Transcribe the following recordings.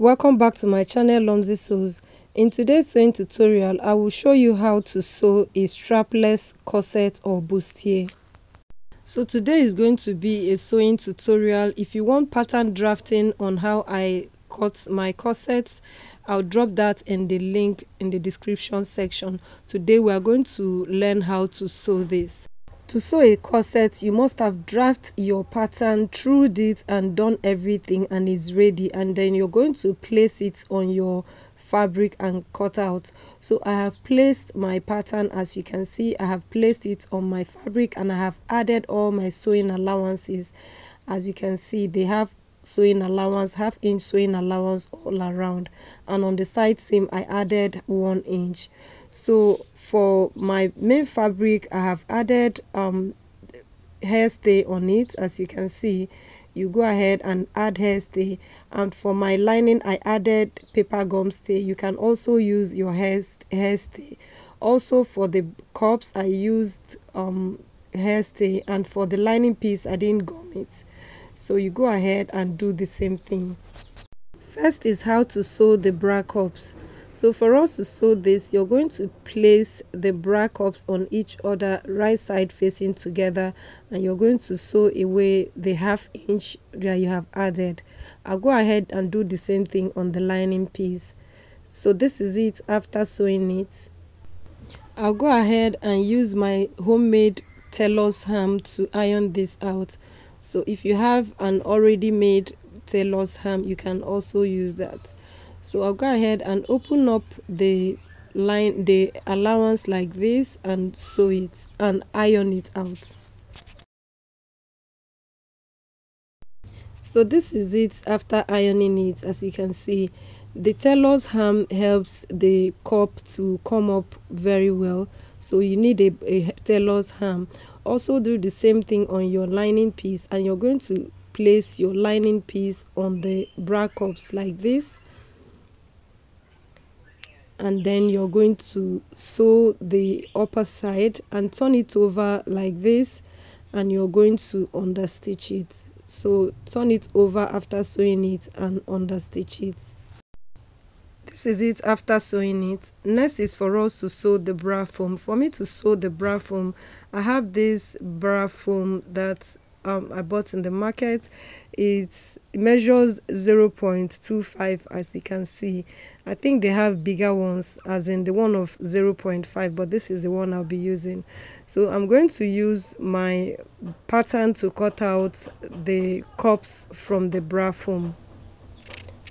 Welcome back to my channel Lumsy Sews. In today's sewing tutorial, I will show you how to sew a strapless corset or bustier. So today is going to be a sewing tutorial. If you want pattern drafting on how I cut my corsets, I'll drop that in the link in the description section. Today we are going to learn how to sew this. To sew a corset, you must have drafted your pattern, trued it and done everything and it's ready, and then you're going to place it on your fabric and cut out. So I have placed my pattern. As you can see, I have placed it on my fabric and I have added all my sewing allowances. As you can see, they have sewing allowance, half-inch sewing allowance all around, and on the side seam I added 1 inch. So for my main fabric, I have added hairstay on it. As you can see, you go ahead and add hairstay, and for my lining I added paper gum stay. You can also use your hairstay. Also for the cups I used hairstay, and for the lining piece I didn't gum it. So you go ahead and do the same thing. First is how to sew the bra cups. So for us to sew this, you're going to place the bra cups on each other, right side facing together, and you're going to sew away the half-inch that you have added. I'll go ahead and do the same thing on the lining piece. So this is it after sewing it. I'll go ahead and use my homemade tailor's ham to iron this out. So if you have an already made tailor's ham, you can also use that. So I'll go ahead and open up the allowance like this and sew it and iron it out. So this is it after ironing it. As you can see, the tailor's ham helps the cup to come up very well, so you need a tailor's ham. Also do the same thing on your lining piece, and you're going to place your lining piece on the bra cups like this, and then you're going to sew the upper side and turn it over like this, and you're going to understitch it. So turn it over after sewing it and understitch it. This is it after sewing it. Next is for us to sew the bra foam. For me to sew the bra foam, I have this bra foam that I bought in the market. It measures 0.25, as you can see. I think they have bigger ones, as in the one of 0.5, but this is the one I'll be using. So I'm going to use my pattern to cut out the cups from the bra foam.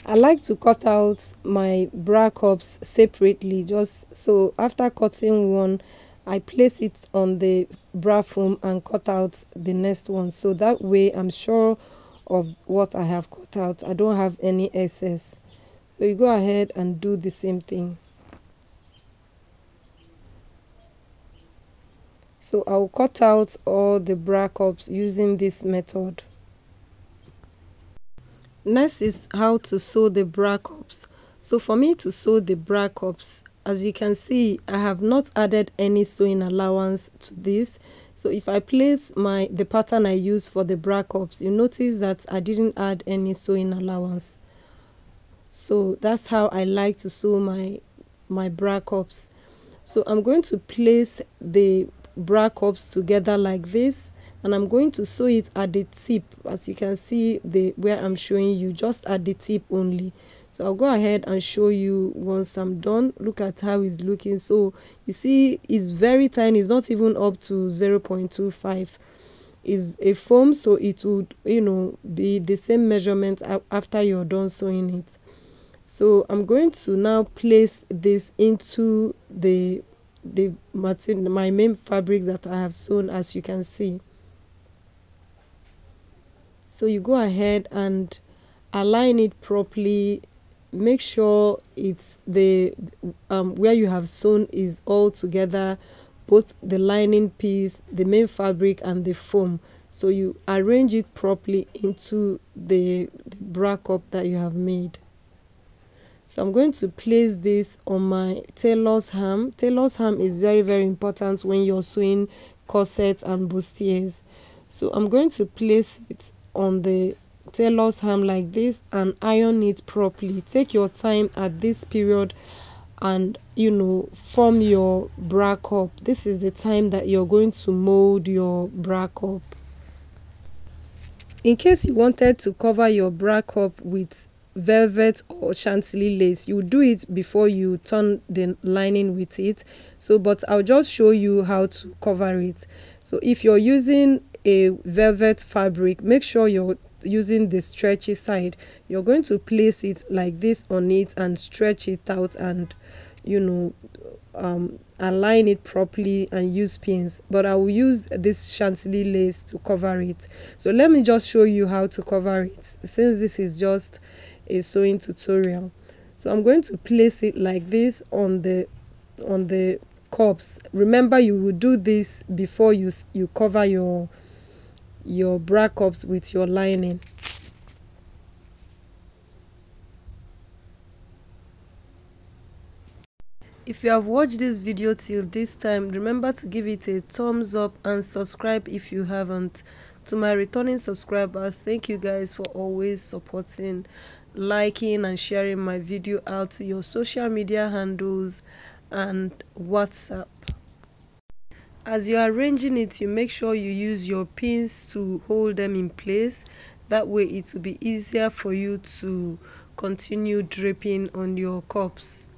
I like to cut out my bra cups separately, just so after cutting one, I place it on the bra foam and cut out the next one. So that way I'm sure of what I have cut out. I don't have any excess. So you go ahead and do the same thing. So I'll cut out all the bra cups using this method. Next is how to sew the bra cups. So for me to sew the bra cups, as you can see, I have not added any sewing allowance to this. So if I place the pattern I use for the bra cups, you notice that I didn't add any sewing allowance. So that's how I like to sew my bra cups. So I'm going to place the bra cups together like this, and I'm going to sew it at the tip. As you can see, where I'm showing you, just at the tip only. So I'll go ahead and show you once I'm done. Look at how it's looking. So you see, it's very tiny. It's not even up to 0.25. It's a foam, so it would, be the same measurement after you're done sewing it. So I'm going to now place this into the material, my main fabric that I have sewn, as you can see. So you go ahead and align it properly. Make sure it's the where you have sewn is all together, both the lining piece, the main fabric and the foam. So you arrange it properly into the bra cup that you have made. So I'm going to place this on my tailor's ham. Tailor's ham is very, very important when you're sewing corsets and bustiers. So I'm going to place it on the tailor's hem like this and iron it properly. Take your time at this period and form your bra cup. This is the time that you're going to mold your bra cup. In case you wanted to cover your bra cup with velvet or chantilly lace, you do it before you turn the lining with it. But I'll just show you how to cover it. So if you're using a velvet fabric, make sure you're using the stretchy side. You're going to place it like this on it and stretch it out and align it properly and use pins. But I will use this chantilly lace to cover it. So let me just show you how to cover it, since this is just a sewing tutorial. So I'm going to place it like this on the cups. Remember, you will do this before you cover your bra cups with your lining. If you have watched this video till this time, remember to give it a thumbs up and subscribe if you haven't. To my returning subscribers, thank you guys for always supporting, liking and sharing my video out to your social media handles and WhatsApp. As you're arranging it, you make sure you use your pins to hold them in place. That way it will be easier for you to continue draping on your cups.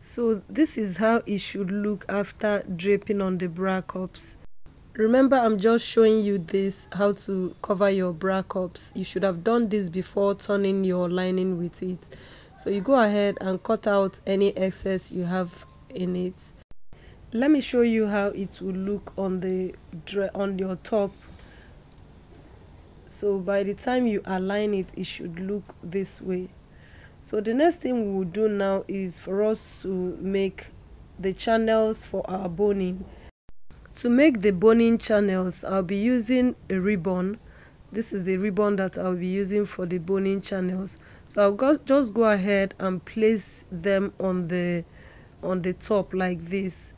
So this is how it should look after draping on the bra cups. Remember, I'm just showing you this, how to cover your bra cups. You should have done this before turning your lining with it. So you go ahead and cut out any excess you have in it. Let me show you how it will look on your top. So by the time you align it, it should look this way. So the next thing we will do now is for us to make the channels for our boning. To make the boning channels, I'll be using a ribbon. This is the ribbon that I'll be using for the boning channels. So I'll just go ahead and place them on the top like this.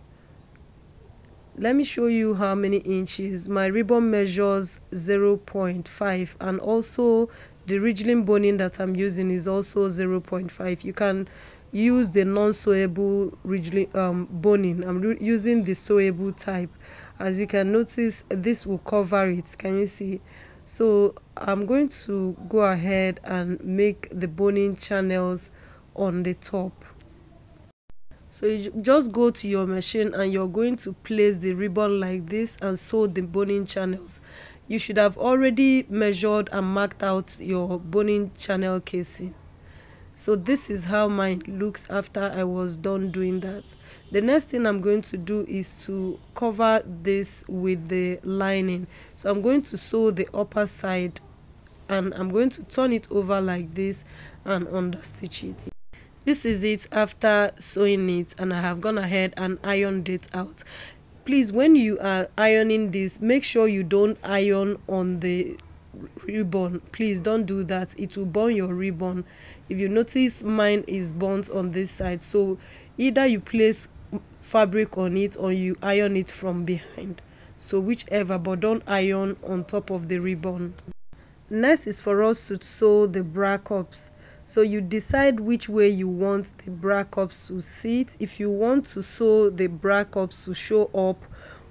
Let me show you how many inches. My ribbon measures 0.5, and also the ridgeline boning that I'm using is also 0.5. You can use the non-sewable ridgeline boning. I'm using the sewable type. As you can notice, this will cover it. Can you see? So I'm going to go ahead and make the boning channels on the top. So you just go to your machine and you're going to place the ribbon like this and sew the boning channels. You should have already measured and marked out your boning channel casing. So this is how mine looks after I was done doing that. The next thing I'm going to do is to cover this with the lining. So I'm going to sew the upper side and I'm going to turn it over like this and understitch it. This is it after sewing it, and I have gone ahead and ironed it out. Please, when you are ironing this, make sure you don't iron on the ribbon. Please don't do that, it will burn your ribbon. If you notice, mine is burnt on this side. So either you place fabric on it or you iron it from behind. So whichever, but don't iron on top of the ribbon. Next is for us to sew the bra cups. So you decide which way you want the bra cups to sit. If you want to sew the bra cups to show up,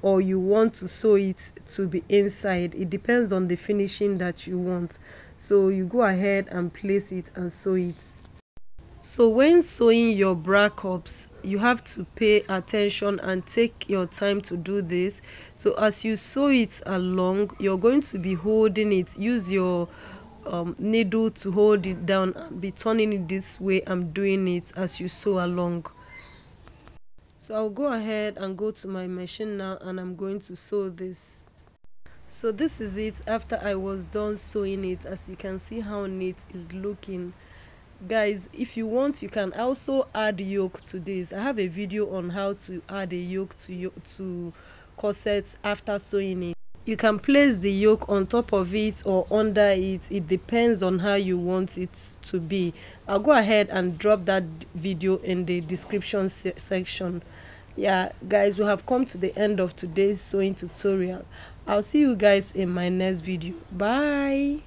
or you want to sew it to be inside, it depends on the finishing that you want. So you go ahead and place it and sew it. So when sewing your bra cups, you have to pay attention and take your time to do this. So as you sew it along, you're going to be holding it. Use your needle to hold it down and be turning it this way. I'm doing it as you sew along. So I'll go ahead and go to my machine now and I'm going to sew this. So this is it after I was done sewing it. As you can see how neat it's looking. Guys, if you want, you can also add yoke to this. I have a video on how to add a yoke to corsets after sewing it. You can place the yoke on top of it or under it. It depends on how you want it to be. I'll go ahead and drop that video in the description section. Yeah, guys, we have come to the end of today's sewing tutorial. I'll see you guys in my next video. Bye.